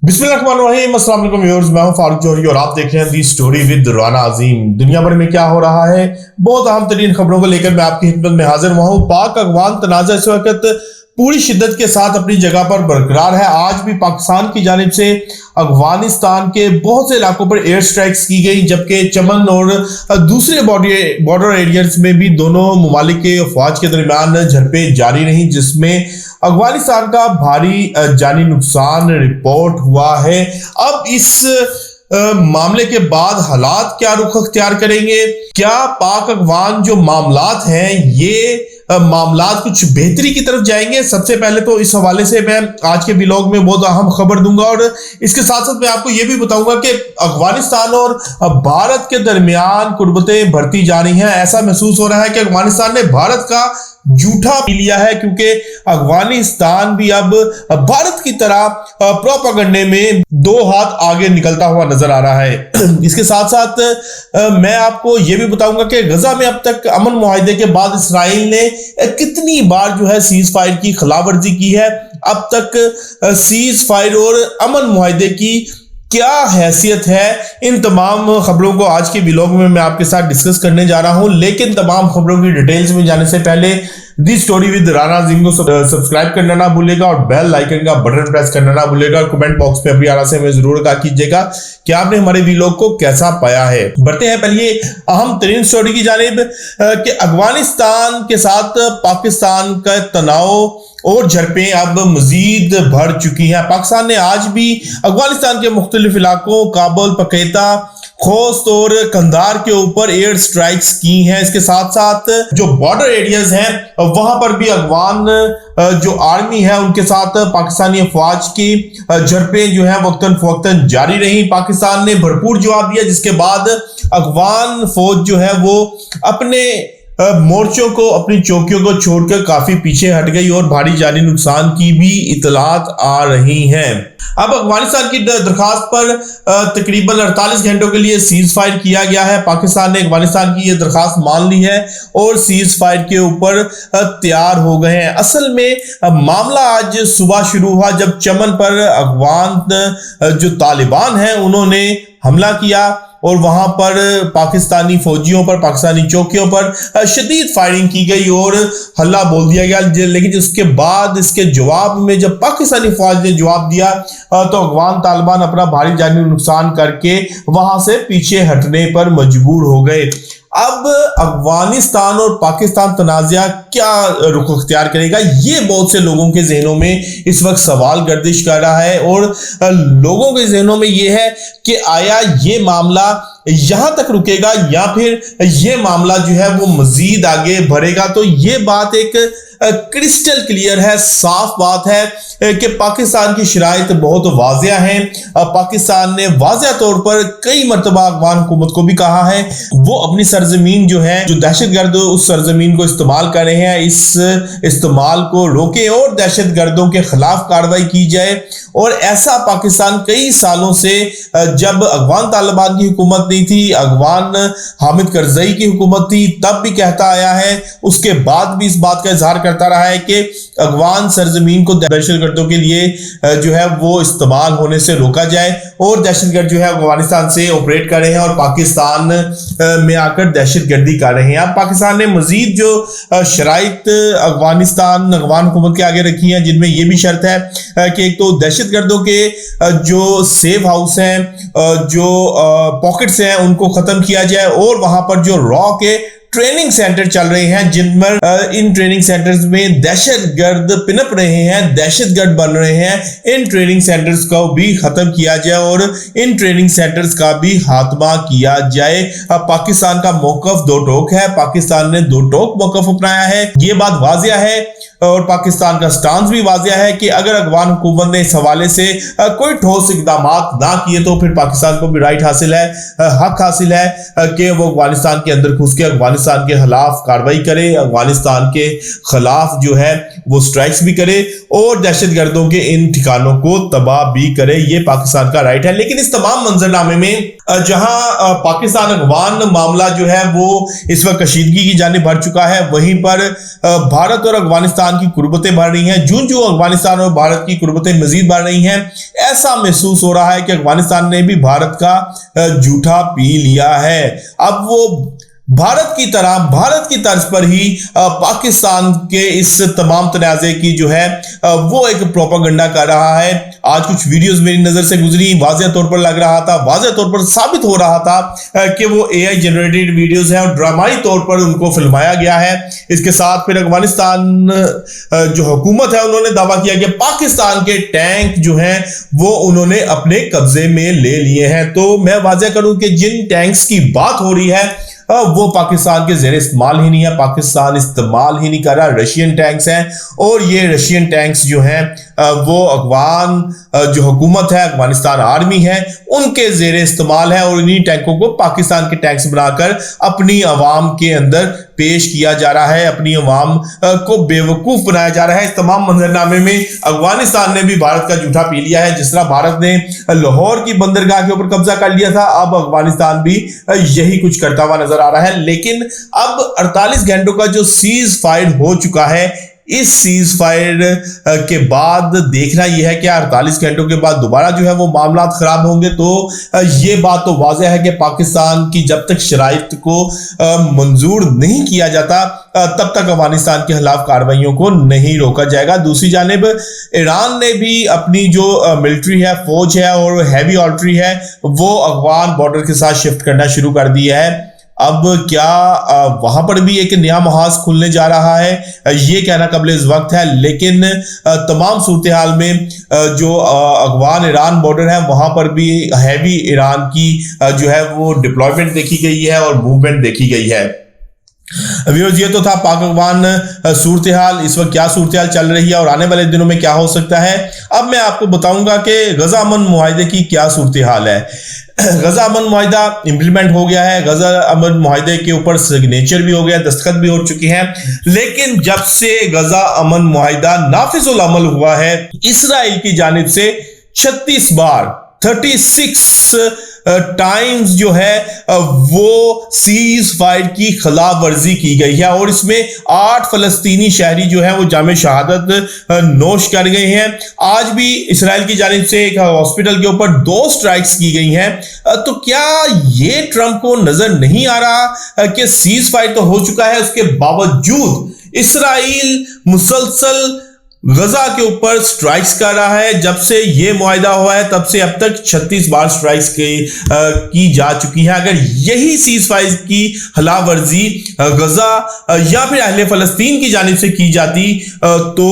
बिस्मिल्लाहिर्रहमानिर्रहीम, अस्सलाम वालेकुम व्यूअर्स, मैं हूं फारूक जौहरी और आप देख रहे हैं दी स्टोरी विद राना अजीम। दुनिया भर में क्या हो रहा है, बहुत अहम तरीन खबरों को लेकर मैं आपकी खिदमत में हाजिर हुआ हूं। पाक अफगान तनाज़ा इस वक्त पूरी शिद्दत के साथ अपनी जगह पर बरकरार है। आज भी पाकिस्तान की जानिब से अफगानिस्तान के बहुत से इलाकों पर एयर स्ट्राइक्स की गई, जबकि चमन और दूसरे बॉर्डर एरियाज में भी दोनों ममालिक के अफवाज के दरमियान झड़पें जारी रही, जिसमें अफगानिस्तान का भारी जानी नुकसान रिपोर्ट हुआ है। अब इस मामले के बाद हालात क्या रुख अख्तियार करेंगे, क्या पाक अफगान जो मामलात हैं ये मामलात कुछ बेहतरी की तरफ जाएंगे? सबसे पहले तो इस हवाले से मैं आज के व्लॉग में बहुत अहम खबर दूंगा और इसके साथ साथ मैं आपको यह भी बताऊंगा कि अफगानिस्तान और भारत के दरमियान कुर्बतें बढ़ती जा रही हैं। ऐसा महसूस हो रहा है कि अफगानिस्तान ने भारत का झूठा पी लिया है, क्योंकि अफगानिस्तान भी अब भारत की तरह प्रोपेगेंडे में दो हाथ आगे निकलता हुआ नजर आ रहा है। इसके साथ साथ मैं आपको यह भी बताऊंगा कि गजा में अब तक अमन मुआहिदे के बाद इसराइल ने कितनी बार जो है सीज फायर की खिलाफवर्जी की है। अब तक सीज फायर और अमन मुआहिदे की क्या हैसियत है, इन तमाम खबरों को आज के व्लॉग में मैं आपके साथ डिस्कस करने जा रहा हूं। लेकिन तमाम खबरों की डिटेल्स में जाने से पहले दी स्टोरी विद राना अजीम को सब्सक्राइब करना ना भूलेगा और बेल आइकन का बटन प्रेस करना ना भूलेगा। कमेंट बॉक्स में अपनी आरा से हमें जरूर कहा कीजिएगा कि आपने हमारे व्लॉग को कैसा पाया है। बढ़ते हैं पहले अहम तरीन स्टोरी की जानिब कि अफगानिस्तान के साथ पाकिस्तान का तनाव और झड़पें अब मजीद बढ़ चुकी हैं। पाकिस्तान ने आज भी अफगानिस्तान के मुख्तलिफ इलाकों काबुल, पकेता, खोस्त और कंधार के ऊपर एयर स्ट्राइक्स की हैं। इसके साथ साथ जो बॉर्डर एरियाज हैं वहां पर भी अफगान जो आर्मी है उनके साथ पाकिस्तानी अफवाज की झड़पें जो है वक्तन फवक्तन जारी रही। पाकिस्तान ने भरपूर जवाब दिया, जिसके बाद अफगान फौज जो है वो अपने मोर्चों को, अपनी चौकियों को छोड़कर काफी पीछे हट गई और भारी जानी नुकसान की भी इतलात आ रही हैं। अब अफगानिस्तान की दरखास्त पर तकरीबन 48 घंटों के लिए सीज फायर किया गया है। पाकिस्तान ने अफगानिस्तान की यह दरखास्त मान ली है और सीज फायर के ऊपर तैयार हो गए हैं। असल में मामला आज सुबह शुरू हुआ जब चमन पर अफगान जो तालिबान हैं उन्होंने हमला किया और वहां पर पाकिस्तानी फौजियों पर, पाकिस्तानी चौकियों पर शदीद फायरिंग की गई और हल्ला बोल दिया गया। लेकिन उसके बाद इसके जवाब में जब पाकिस्तानी फौज ने जवाब दिया तो अफगान तालिबान अपना भारी जानी नुकसान करके वहां से पीछे हटने पर मजबूर हो गए। अब अफगानिस्तान और पाकिस्तान तनाज़ा क्या रुख अख्तियार करेगा, ये बहुत से लोगों के जहनों में इस वक्त सवाल गर्दिश कर रहा है और लोगों के जहनों में ये है कि आया ये मामला यहां तक रुकेगा या फिर ये मामला जो है वो मजीद आगे बढ़ेगा। तो ये बात एक क्रिस्टल क्लियर है, साफ बात है कि पाकिस्तान की शराइत बहुत वाज़िया है। पाकिस्तान ने वाज़िया तौर पर कई मरतबा अफगान हुकूमत को भी कहा है वो अपनी सरजमीन जो है, जो दहशतगर्द उस सरजमीन को इस्तेमाल कर रहे हैं, इस इस्तेमाल को रोके और दहशतगर्दों के खिलाफ कार्रवाई की जाए। और ऐसा पाकिस्तान कई सालों से, जब अफगान तालिबान की हुकूमत नहीं थी, अफगान हामिद करजई की हुकूमत थी, तब भी कहता आया है, उसके बाद भी इस बात का इजहार करता रहा है कि अफगान सरजमीन को दहशतगर्दों के लिए जो है वो इस्तेमाल होने से रोका जाए और दहशतगर्द जो है अफगानिस्तान से ऑपरेट कर रहे हैं और पाकिस्तान में आकर दहशतगर्दी कर रहे हैं। अब पाकिस्तान ने मजीद जो शराइत अफगान हुकूमत के आगे रखी हैं, जिनमें यह भी शर्त है कि एक तो दहशतगर्दों के जो सेफ हाउस हैं, जो पॉकेट्स हैं, उनको खत्म किया जाए और वहां पर जो रॉ के ट्रेनिंग सेंटर चल रहे हैं, जिनमें इन ट्रेनिंग सेंटर्स में दहशतगर्द पिनप रहे हैं, दहशतगर्द बन रहे हैं, इन ट्रेनिंग सेंटर्स को भी खत्म किया जाए और इन ट्रेनिंग सेंटर्स का भी खात्मा किया जाए। पाकिस्तान का मौकफ दो टोक है, पाकिस्तान ने दो टोक मौकफ अपनाया है, ये बात वाजिया है और पाकिस्तान का स्टांस भी वाजिया है कि अगर अफगान हुकूमत ने इस हवाले से कोई ठोस इकदाम ना किए तो फिर पाकिस्तान को भी राइट हासिल है, हक हासिल है कि वो अफगानिस्तान के अंदर घुस के अफगानिस्तान अफगानिस्तान के खिलाफ कार्रवाई करे, अफगानिस्तान के खिलाफ जो है वो स्ट्राइक्स भी करे और दहशतगर्दों के इन ठिकानों को तबाह भी करे। ये पाकिस्तान का राइट है। लेकिन इस तमाम मंजरनामे में जहां पाकिस्तान अफगान मामला जो है वो इस वक्त कशीदगी की जानिब बढ़ चुका है, वहीं पर भारत और अफगानिस्तान की कुर्बतें बढ़ रही हैं। जो अफगानिस्तान और भारत की कुर्बतें मजीद बढ़ रही हैं, ऐसा महसूस हो रहा है कि अफगानिस्तान ने भी भारत का जूठा पी लिया है। अब वो भारत की तर्ज पर ही पाकिस्तान के इस तमाम तनाज़े की जो है वो एक प्रोपेगेंडा कर रहा है। आज कुछ वीडियोस मेरी नजर से गुजरी, वाज़ेह तौर पर लग रहा था, वाज़ेह तौर पर साबित हो रहा था कि वो AI जनरेटेड वीडियोस हैं और ड्रामाई तौर पर उनको फिल्माया गया है। इसके साथ फिर अफगानिस्तान जो हुकूमत है उन्होंने दावा किया कि पाकिस्तान के टैंक जो हैं वो उन्होंने अपने कब्जे में ले लिए हैं। तो मैं वाज़ेह करूं कि जिन टैंक्स की बात हो रही है वो पाकिस्तान के ज़ेरे इस्तेमाल ही नहीं है, पाकिस्तान इस्तेमाल ही नहीं कर रहा। रशियन टैंक्स हैं और ये रशियन टैंक्स जो हैं वो अफगान जो हुकूमत है, अफगानिस्तान आर्मी है, उनके ज़ेरे इस्तेमाल है और इन्हीं टैंकों को पाकिस्तान के टैंक्स बनाकर अपनी आवाम के अंदर पेश किया जा रहा है, अपनी आवाम को बेवकूफ़ बनाया जा रहा है। इस तमाम मंजरनामे में अफगानिस्तान ने भी भारत का जूठा पी लिया है। जिस तरह भारत ने लाहौर की बंदरगाह के ऊपर कब्जा कर लिया था, अब अफगानिस्तान भी यही कुछ करता हुआ नजर आ रहा है। लेकिन अब 48 घंटों का जो सीज फायर हो चुका है, इस सीज फायर के बाद देखना यह है कि 48 घंटों के बाद दोबारा जो है वो मामला खराब होंगे। तो ये बात तो वाज़ेह है कि पाकिस्तान की जब तक शराइत को मंजूर नहीं किया जाता तब तक अफगानिस्तान के खिलाफ कार्रवाइयों को नहीं रोका जाएगा। दूसरी जानिब ईरान ने भी अपनी जो मिलिट्री है, फौज है और हैवी आर्टिलरी है वो अफगान बॉर्डर के साथ शिफ्ट करना शुरू कर दिया है। अब क्या वहां पर भी एक नया महाज खुलने जा रहा है, ये कहना कबल इस वक्त है। लेकिन तमाम सूरत हाल में जो अफगान ईरान बॉर्डर है वहां पर भी हैवी ईरान की जो है वो डिप्लॉयमेंट देखी गई है और मूवमेंट देखी गई है। व्यूअर्स, ये तो था पाक अफगान सूरत हाल। इस वक्त क्या सूरत हाल चल रही है और आने वाले दिनों में क्या हो सकता है, अब मैं आपको बताऊंगा कि गजा अमन मुआहिदे की क्या सूरत हाल है। गजा अमन मुआहिदा इंप्लीमेंट हो गया है, गजा अमन मुआहिदे के ऊपर सिग्नेचर भी हो गया, दस्तखत भी हो चुकी हैं। लेकिन जब से गजा अमन मुआहिदा नाफिजुल अमल हुआ है, इसराइल की जानिब से 36 बार 36 टाइम्स जो है वो सीज फायर की खिलाफ वर्जी की गई है और इसमें 8 फलस्तीनी शहरी जो है वो जामे शहादत नोश कर गए हैं। आज भी इसराइल की जानिब से एक हॉस्पिटल के ऊपर 2 स्ट्राइक्स की गई हैं। तो क्या ये ट्रंप को नजर नहीं आ रहा कि सीज फायर तो हो चुका है, उसके बावजूद इसराइल मुसलसल गजा के ऊपर स्ट्राइक्स कर रहा है। जब से ये मुआहिदा हुआ है तब से अब तक 36 बार स्ट्राइक्स की जा चुकी है। अगर यही सीज फायर की खिलाफ वर्जी गजा या फिर अहले फलस्तीन की जानिब से की जाती तो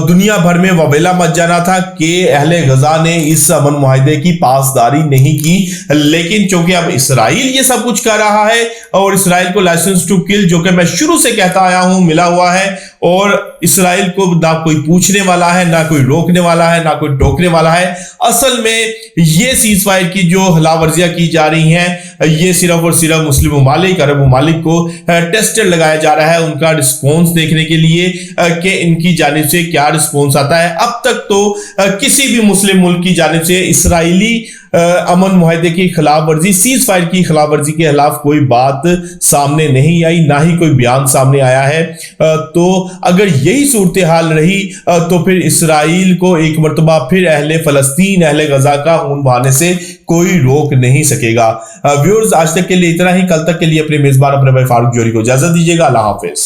दुनिया भर में वबेला मच जाना था कि अहले गजा ने इस अमन मुआहिदे की पासदारी नहीं की। लेकिन चूंकि अब इसराइल ये सब कुछ कर रहा है और इसराइल को लाइसेंस टू किल, जो कि मैं शुरू से कहता आया हूं, मिला हुआ है और इसराइल को ना कोई पूछने वाला है, ना कोई रोकने वाला है, ना कोई टोकने वाला है। असल में ये सीज फायर की जो खिलाफवर्जियां की जा रही हैं, ये सिर्फ और सिर्फ मुस्लिम ममालिक, अरब ममालिक को टेस्टर लगाया जा रहा है उनका रिस्पॉन्स देखने के लिए कि इनकी जानिब से क्या रिस्पॉन्स आता है। अब तक तो किसी भी मुस्लिम मुल्क की जानिब से इसराइली अमन मुआहिदे की खिलाफ वर्जी, सीज फायर की खिलाफ वर्जी के खिलाफ कोई बात सामने नहीं आई, ना ही कोई बयान सामने आया है। तो अगर यही सूरत हाल रही तो फिर इसराइल को एक मरतबा फिर अहले फलस्तीन, अहले गजा का खून बहाने से कोई रोक नहीं सकेगा। व्यूअर्स, आज तक के लिए इतना ही। कल तक के लिए अपने मेजबान अपने भाई फारूक जोहरी को इजाजत दीजिएगा। अल्लाह हाफिज।